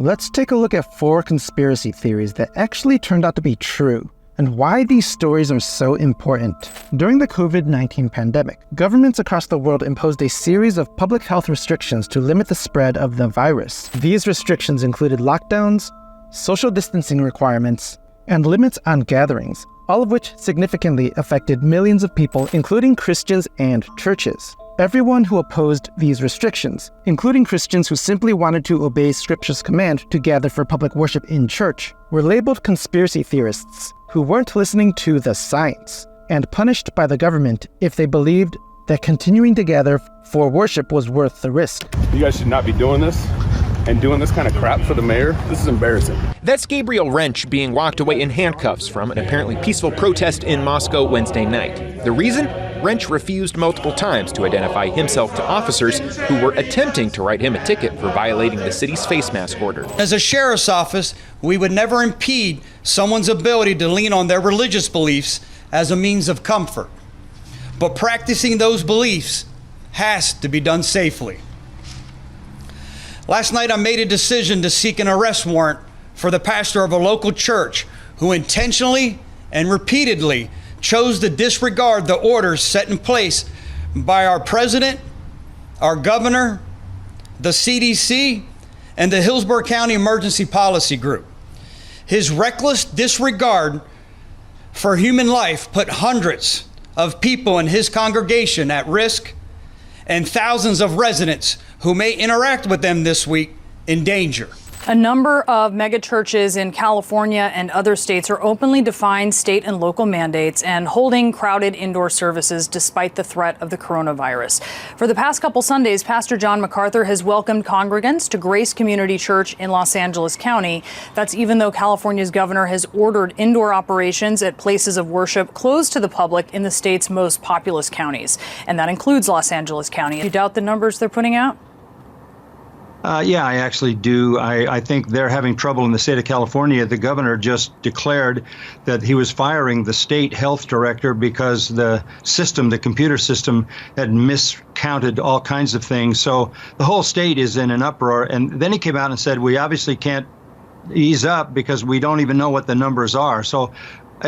Let's take a look at 4 conspiracy theories that actually turned out to be true, and why these stories are so important. During the COVID-19 pandemic, governments across the world imposed a series of public health restrictions to limit the spread of the virus. These restrictions included lockdowns, social distancing requirements, and limits on gatherings, all of which significantly affected millions of people, including Christians and churches. Everyone who opposed these restrictions, including Christians who simply wanted to obey Scripture's command to gather for public worship in church, were labeled conspiracy theorists who weren't listening to the science, and punished by the government if they believed that continuing to gather for worship was worth the risk. You guys should not be doing this and doing this kind of crap for the mayor. This is embarrassing. That's Gabriel Wrench being walked away in handcuffs from an apparently peaceful protest in Moscow Wednesday night. The reason? Wrench refused multiple times to identify himself to officers who were attempting to write him a ticket for violating the city's face mask order. As a sheriff's office, we would never impede someone's ability to lean on their religious beliefs as a means of comfort. But practicing those beliefs has to be done safely. Last night, I made a decision to seek an arrest warrant for the pastor of a local church who intentionally and repeatedly chose to disregard the orders set in place by our president, our governor, the CDC, and the Hillsborough County Emergency Policy Group. His reckless disregard for human life put hundreds of people in his congregation at risk, and thousands of residents who may interact with them this week in danger. A number of megachurches in California and other states are openly defying state and local mandates and holding crowded indoor services despite the threat of the coronavirus. For the past couple Sundays, Pastor John MacArthur has welcomed congregants to Grace Community Church in Los Angeles County. That's even though California's governor has ordered indoor operations at places of worship closed to the public in the state's most populous counties. And that includes Los Angeles County. You doubt the numbers they're putting out? Yeah, I actually do. I think they're having trouble in the state of California. The governor just declared that he was firing the state health director because the system, the computer system, had miscounted all kinds of things. So the whole state is in an uproar. And then he came out and said, we obviously can't ease up because we don't even know what the numbers are. So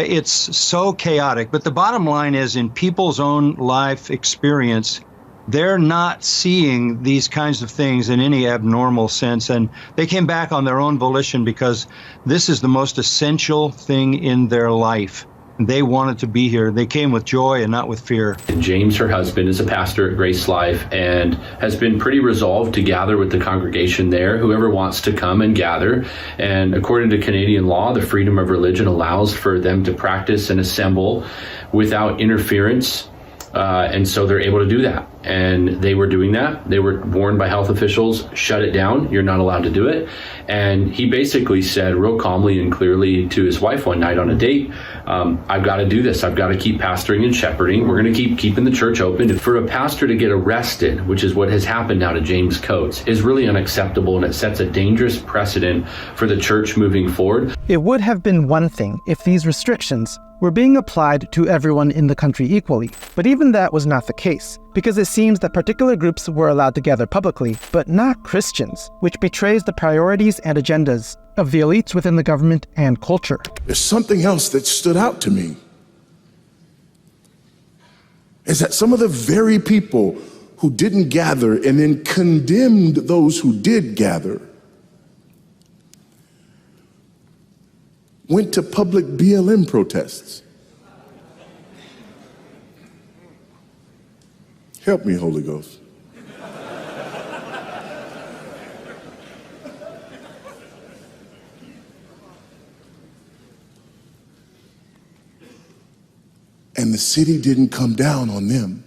it's so chaotic. But the bottom line is, in people's own life experience, they're not seeing these kinds of things in any abnormal sense. And they came back on their own volition because this is the most essential thing in their life. They wanted to be here. They came with joy and not with fear. James, her husband, is a pastor at Grace Life and has been pretty resolved to gather with the congregation there, whoever wants to come and gather. And according to Canadian law, the freedom of religion allows for them to practice and assemble without interference. And so they're able to do that. And they were doing that. They were warned by health officials, shut it down. You're not allowed to do it. And he basically said real calmly and clearly to his wife one night on a date, I've got to do this. I've got to keep pastoring and shepherding. We're going to keep keeping the church open. For a pastor to get arrested, which is what has happened now to James Coates, is really unacceptable, and it sets a dangerous precedent for the church moving forward. It would have been one thing if these restrictions were being applied to everyone in the country equally, but even that was not the case, because it seems that particular groups were allowed to gather publicly, but not Christians, which betrays the priorities and agendas of the elites within the government and culture. There's something else that stood out to me, is that some of the very people who didn't gather and then condemned those who did gather went to public BLM protests. Help me, Holy Ghost. And the city didn't come down on them.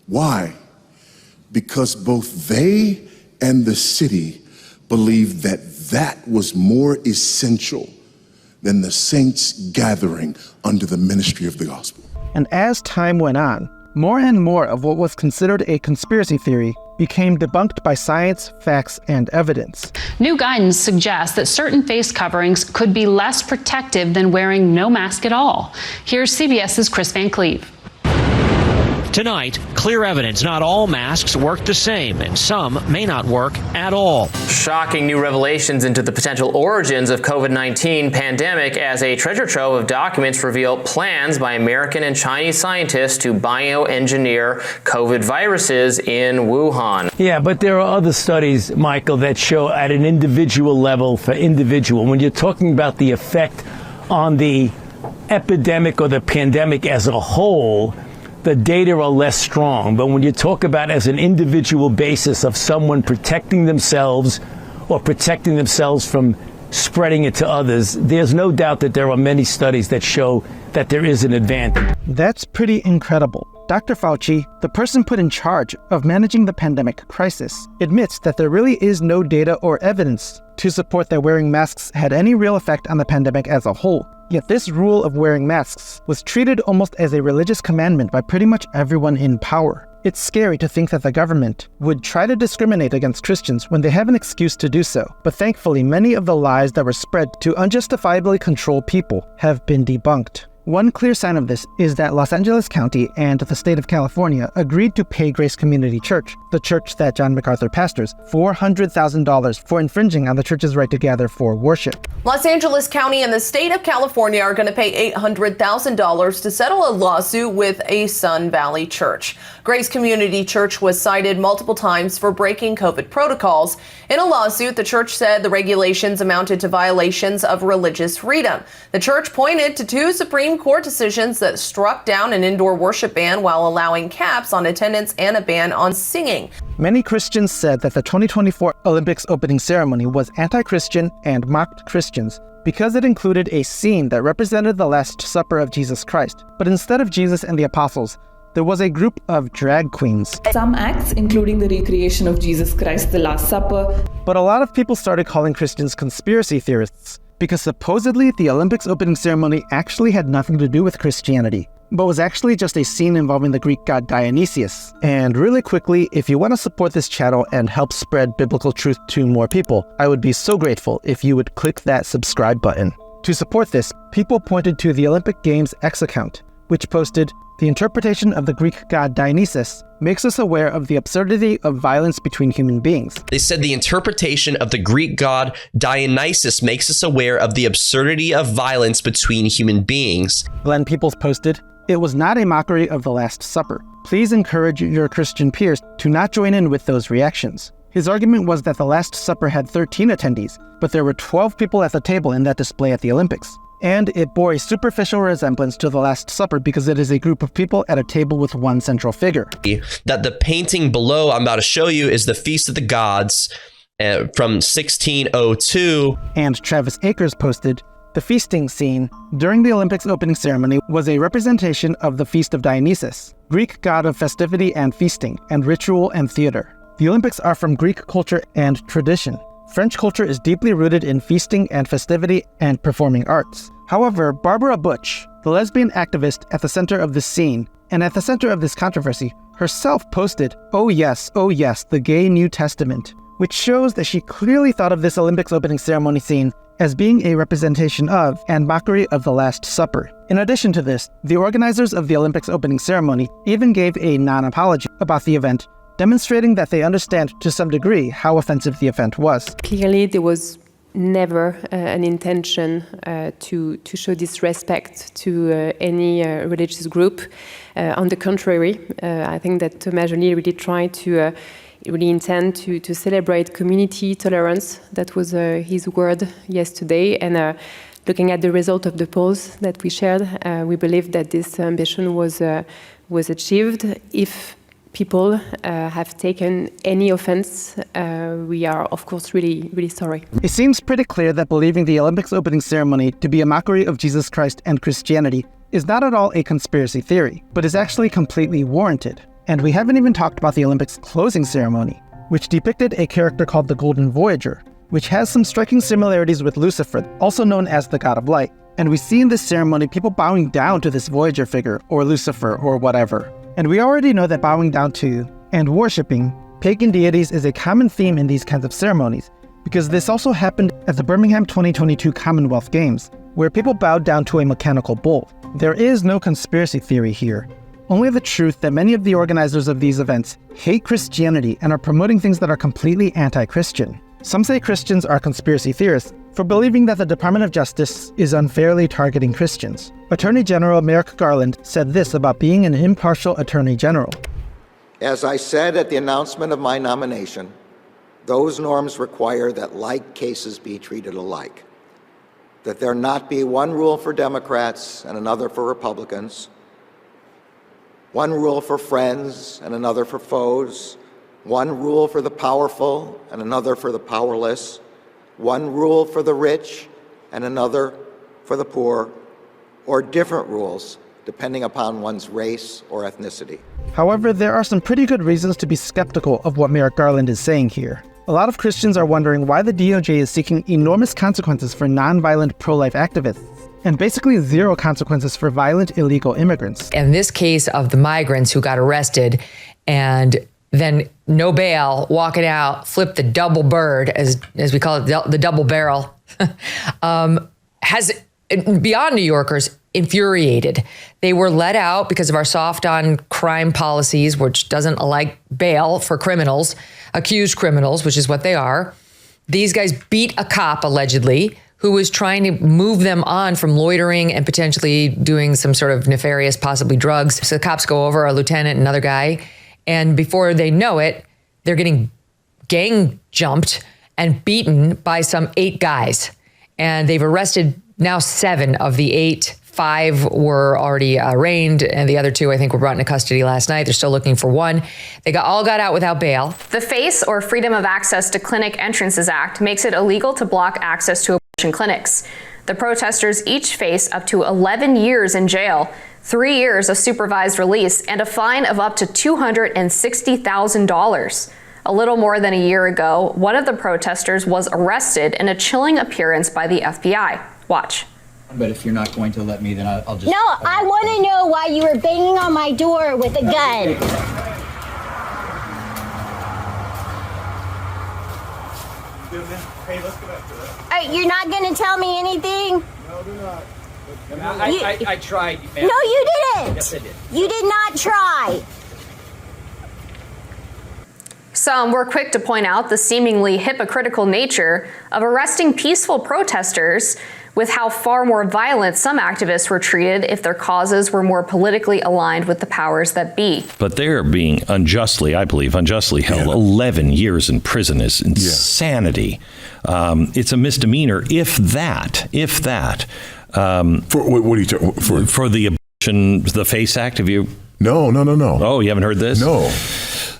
Why? Because both they and the city believed that that was more essential than the saints gathering under the ministry of the gospel. And as time went on, more and more of what was considered a conspiracy theory became debunked by science, facts, and evidence. New guidance suggests that certain face coverings could be less protective than wearing no mask at all. Here's CBS's Chris Van Cleve. Tonight, clear evidence not all masks work the same, and some may not work at all. Shocking new revelations into the potential origins of COVID-19 pandemic as a treasure trove of documents reveal plans by American and Chinese scientists to bioengineer COVID viruses in Wuhan. Yeah, but there are other studies, Michael, that show at an individual level for individual. When you're talking about the effect on the epidemic or the pandemic as a whole, the data are less strong. But when you talk about as an individual basis of someone protecting themselves or protecting themselves from spreading it to others, there's no doubt that there are many studies that show that there is an advantage. That's pretty incredible. Dr. Fauci, the person put in charge of managing the pandemic crisis, admits that there really is no data or evidence to support that wearing masks had any real effect on the pandemic as a whole. Yet this rule of wearing masks was treated almost as a religious commandment by pretty much everyone in power. It's scary to think that the government would try to discriminate against Christians when they have an excuse to do so. But thankfully, many of the lies that were spread to unjustifiably control people have been debunked. One clear sign of this is that Los Angeles County and the state of California agreed to pay Grace Community Church, the church that John MacArthur pastors, $400,000 for infringing on the church's right to gather for worship. Los Angeles County and the state of California are going to pay $800,000 to settle a lawsuit with a Sun Valley church. Grace Community Church was cited multiple times for breaking COVID protocols. In a lawsuit, the church said the regulations amounted to violations of religious freedom. The church pointed to two Supreme Court decisions that struck down an indoor worship ban while allowing caps on attendance and a ban on singing. Many Christians said that the 2024 Olympics opening ceremony was anti-Christian and mocked Christians because it included a scene that represented the Last Supper of Jesus Christ. But instead of Jesus and the apostles, there was a group of drag queens. Some acts, including the recreation of Jesus Christ, the Last Supper. But a lot of people started calling Christians conspiracy theorists because supposedly the Olympics opening ceremony actually had nothing to do with Christianity, but was actually just a scene involving the Greek god Dionysius. And really quickly, if you want to support this channel and help spread biblical truth to more people, I would be so grateful if you would click that subscribe button. To support this, people pointed to the Olympic Games X account, which posted, "The interpretation of the Greek god Dionysus makes us aware of the absurdity of violence between human beings." They said the interpretation of the Greek god Dionysus makes us aware of the absurdity of violence between human beings. Glenn Peoples posted, "It was not a mockery of the Last Supper. Please encourage your Christian peers to not join in with those reactions." His argument was that the Last Supper had 13 attendees, but there were 12 people at the table in that display at the Olympics. And it bore a superficial resemblance to the Last Supper because it is a group of people at a table with one central figure. That the painting below I'm about to show you is the Feast of the Gods from 1602. And Travis Akers posted, "The feasting scene during the Olympics opening ceremony was a representation of the Feast of Dionysus, Greek god of festivity and feasting, and ritual and theater. The Olympics are from Greek culture and tradition. French culture is deeply rooted in feasting and festivity and performing arts. However, Barbara Butch, the lesbian activist at the center of this scene, and at the center of this controversy, herself posted, oh yes, the gay New Testament," which shows that she clearly thought of this Olympics opening ceremony scene as being a representation of and mockery of the Last Supper. In addition to this, the organizers of the Olympics opening ceremony even gave a non-apology about the event, demonstrating that they understand to some degree how offensive the event was. Clearly, there was never an intention to show disrespect to any religious group. On the contrary, I think that Thomas Joly really tried to really intend to celebrate community tolerance. That was his word yesterday. And looking at the result of the polls that we shared, we believe that this ambition was achieved. If people have taken any offense, we are, of course, really, really sorry. It seems pretty clear that believing the Olympics opening ceremony to be a mockery of Jesus Christ and Christianity is not at all a conspiracy theory, but is actually completely warranted. And we haven't even talked about the Olympics closing ceremony, which depicted a character called the Golden Voyager, which has some striking similarities with Lucifer, also known as the God of Light. And we see in this ceremony people bowing down to this Voyager figure, or Lucifer, or whatever. And we already know that bowing down to and worshipping pagan deities is a common theme in these kinds of ceremonies, because this also happened at the Birmingham 2022 Commonwealth Games, where people bowed down to a mechanical bull. There is no conspiracy theory here. only the truth that many of the organizers of these events hate Christianity and are promoting things that are completely anti-Christian. Some say Christians are conspiracy theorists for believing that the Department of Justice is unfairly targeting Christians. Attorney General Merrick Garland said this about being an impartial Attorney General. As I said at the announcement of my nomination, those norms require that like cases be treated alike, that there not be one rule for Democrats and another for Republicans, one rule for friends and another for foes, one rule for the powerful and another for the powerless, one rule for the rich and another for the poor, or different rules depending upon one's race or ethnicity. However, there are some pretty good reasons to be skeptical of what Merrick Garland is saying here. A lot of Christians are wondering why the DOJ is seeking enormous consequences for nonviolent pro-life activists, and basically zero consequences for violent illegal immigrants. In this case of the migrants who got arrested and then no bail, walking out, flip the double bird, as we call it, the double barrel, has, beyond New Yorkers, infuriated. They were let out because of our soft on crime policies, which doesn't like bail for criminals, accused criminals, which is what they are. These guys beat a cop, allegedly, who was trying to move them on from loitering and potentially doing some sort of nefarious, possibly drugs. So the cops go over, a lieutenant, another guy, and before they know it, they're getting gang jumped and beaten by some 8 guys. And they've arrested now 7 of the 8. 5 were already arraigned, and the other 2, I think, were brought into custody last night. They're still looking for 1. They all got out without bail. The FACE, or Freedom of Access to Clinic Entrances Act, makes it illegal to block access to abortion clinics. The protesters each face up to 11 years in jail, 3 years of supervised release, and a fine of up to $260,000. A little more than a year ago, one of the protesters was arrested in a chilling appearance by the FBI. Watch. But if you're not going to let me, then I'll just... No, I want to know why you were banging on my door with a gun. Hey, let's go back to that. You're not going to tell me anything? No, do not. I tried. No, you didn't. Yes, I did. You did not try. Some were quick to point out the seemingly hypocritical nature of arresting peaceful protesters, with how far more violent some activists were treated if their causes were more politically aligned with the powers that be. But they're being unjustly held. 11 years in prison is insanity. It's a misdemeanor, if that. For what are you talking for the abortion, the FACE Act? Have you? No. Oh, you haven't heard this? No.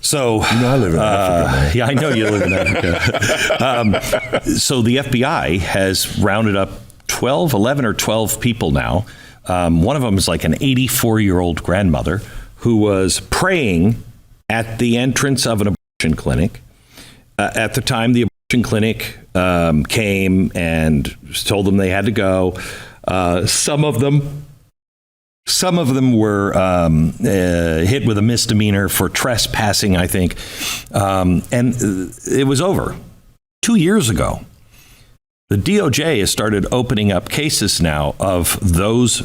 So, I live in Africa, man. Yeah, I know you live in Africa. So the FBI has rounded up 11 or 12 people now. One of them is like an 84-year-old grandmother who was praying at the entrance of an abortion clinic. At the time the abortion clinic came and told them they had to go, some of them were hit with a misdemeanor for trespassing, I think. And it was over 2 years ago. The DOJ has started opening up cases now of those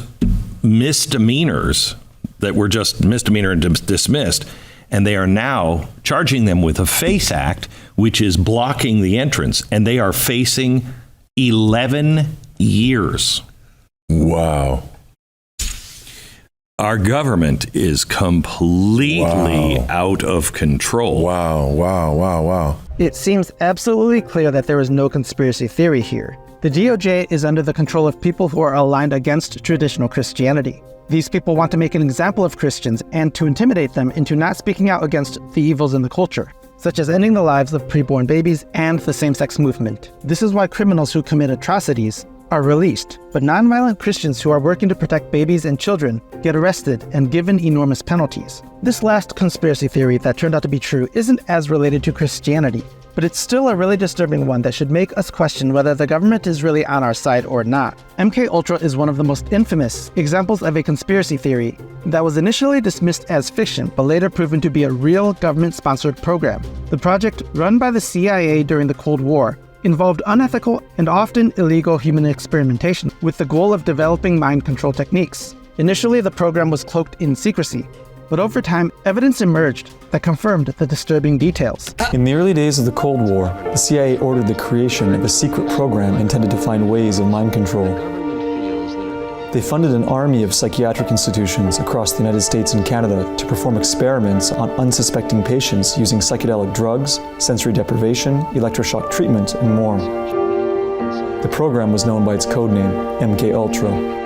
misdemeanors that were just misdemeanor and dismissed. And they are now charging them with a FACE Act, which is blocking the entrance. And they are facing 11 years. Wow. Our government is completely out of control. Wow. It seems absolutely clear that there is no conspiracy theory here. The DOJ is under the control of people who are aligned against traditional Christianity. These people want to make an example of Christians and to intimidate them into not speaking out against the evils in the culture, such as ending the lives of preborn babies and the same-sex movement. This is why criminals who commit atrocities are released, but nonviolent Christians who are working to protect babies and children get arrested and given enormous penalties. This last conspiracy theory that turned out to be true isn't as related to Christianity, but it's still a really disturbing one that should make us question whether the government is really on our side or not. MKUltra is one of the most infamous examples of a conspiracy theory that was initially dismissed as fiction, but later proven to be a real government-sponsored program. The project, run by the CIA during the Cold War, involved unethical and often illegal human experimentation with the goal of developing mind control techniques. Initially, the program was cloaked in secrecy, But over time, evidence emerged that confirmed the disturbing details. In the early days of the Cold War, the CIA ordered the creation of a secret program intended to find ways of mind control. They funded an army of psychiatric institutions across the United States and Canada to perform experiments on unsuspecting patients using psychedelic drugs, sensory deprivation, electroshock treatment, and more. The program was known by its codename, MKUltra.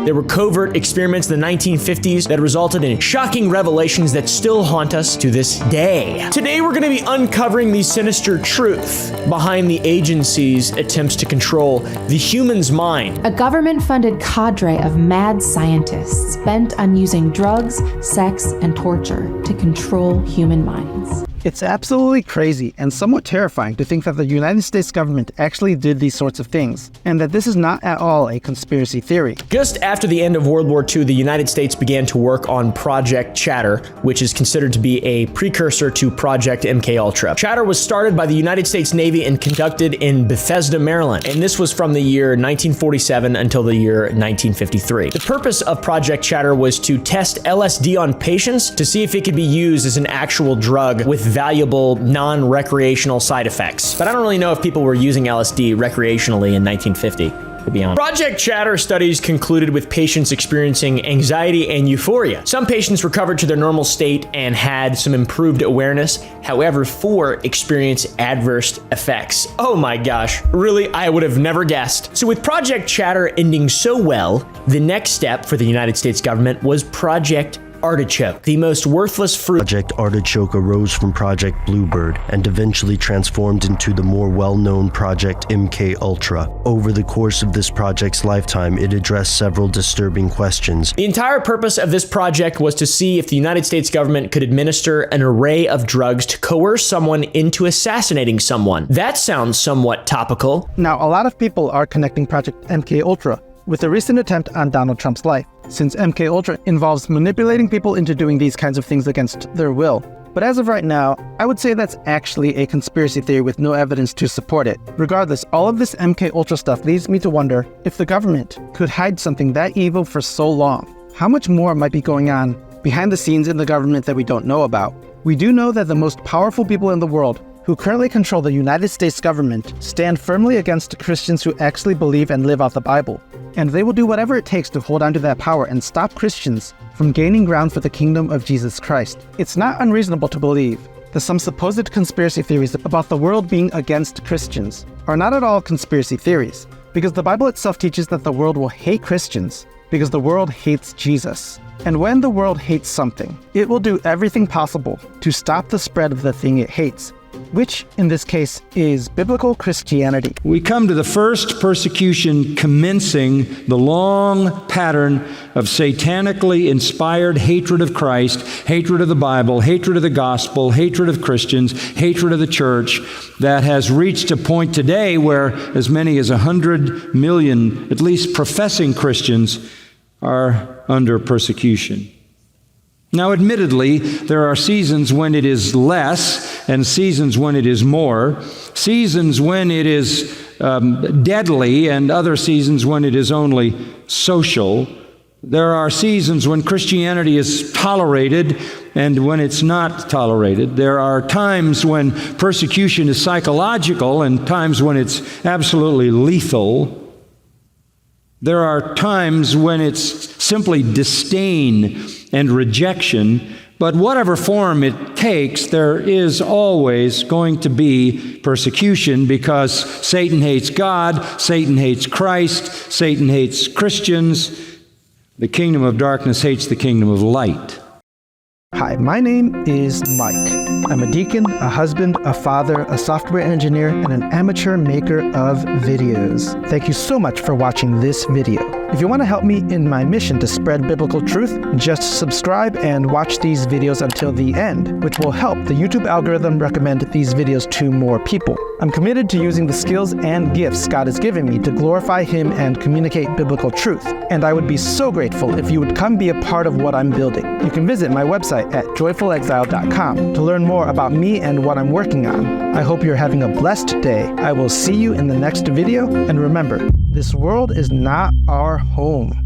There were covert experiments in the 1950s that resulted in shocking revelations that still haunt us to this day. Today we're going to be uncovering the sinister truth behind the agency's attempts to control the human's mind. A government-funded cadre of mad scientists bent on using drugs, sex, and torture to control human minds. It's absolutely crazy and somewhat terrifying to think that the United States government actually did these sorts of things, and that this is not at all a conspiracy theory. Just after the end of World War II, the United States began to work on Project Chatter, which is considered to be a precursor to Project MKUltra. Chatter was started by the United States Navy and conducted in Bethesda, Maryland, and this was from the year 1947 until the year 1953. The purpose of Project Chatter was to test LSD on patients to see if it could be used as an actual drug with valuable non-recreational side effects. But I don't really know if people were using LSD recreationally in 1950, to be honest. Project Chatter studies concluded with patients experiencing anxiety and euphoria. Some patients recovered to their normal state and had some improved awareness. However, 4 experienced adverse effects. Oh my gosh, really? I would have never guessed. So with Project Chatter ending so well, the next step for the United States government was Project Artichoke, the most worthless fruit. Project Artichoke arose from Project Bluebird and eventually transformed into the more well-known Project MKUltra. Over the course of this project's lifetime, it addressed several disturbing questions. The entire purpose of this project was to see if the United States government could administer an array of drugs to coerce someone into assassinating someone. That sounds somewhat topical. Now, a lot of people are connecting Project MKUltra with the recent attempt on Donald Trump's life, since MKUltra involves manipulating people into doing these kinds of things against their will. But as of right now, I would say that's actually a conspiracy theory with no evidence to support it. Regardless, all of this MKUltra stuff leads me to wonder if the government could hide something that evil for so long. How much more might be going on behind the scenes in the government that we don't know about? We do know that the most powerful people in the world who currently control the United States government stand firmly against Christians who actually believe and live out the Bible. And they will do whatever it takes to hold on to that power and stop Christians from gaining ground for the kingdom of Jesus Christ. It's not unreasonable to believe that some supposed conspiracy theories about the world being against Christians are not at all conspiracy theories, because the Bible itself teaches that the world will hate Christians because the world hates Jesus. And when the world hates something, it will do everything possible to stop the spread of the thing it hates, which in this case is biblical Christianity. We come to the first persecution commencing the long pattern of satanically inspired hatred of Christ, hatred of the Bible, hatred of the gospel, hatred of Christians, hatred of the church, that has reached a point today where as many as 100 million, at least professing Christians, are under persecution. Now, admittedly, there are seasons when it is less and seasons when it is more, seasons when it is deadly and other seasons when it is only social. There are seasons when Christianity is tolerated and when it's not tolerated. There are times when persecution is psychological and times when it's absolutely lethal. There are times when it's simply disdain and rejection, but whatever form it takes, there is always going to be persecution because Satan hates God, Satan hates Christ, Satan hates Christians. The kingdom of darkness hates the kingdom of light. Hi, my name is Mike. I'm a deacon, a husband, a father, a software engineer, and an amateur maker of videos. Thank you so much for watching this video. If you want to help me in my mission to spread biblical truth, just subscribe and watch these videos until the end, which will help the YouTube algorithm recommend these videos to more people. I'm committed to using the skills and gifts God has given me to glorify Him and communicate biblical truth. And I would be so grateful if you would come be a part of what I'm building. You can visit my website at joyfulexile.com to learn more about me and what I'm working on. I hope you're having a blessed day. I will see you in the next video, and remember, this world is not our home.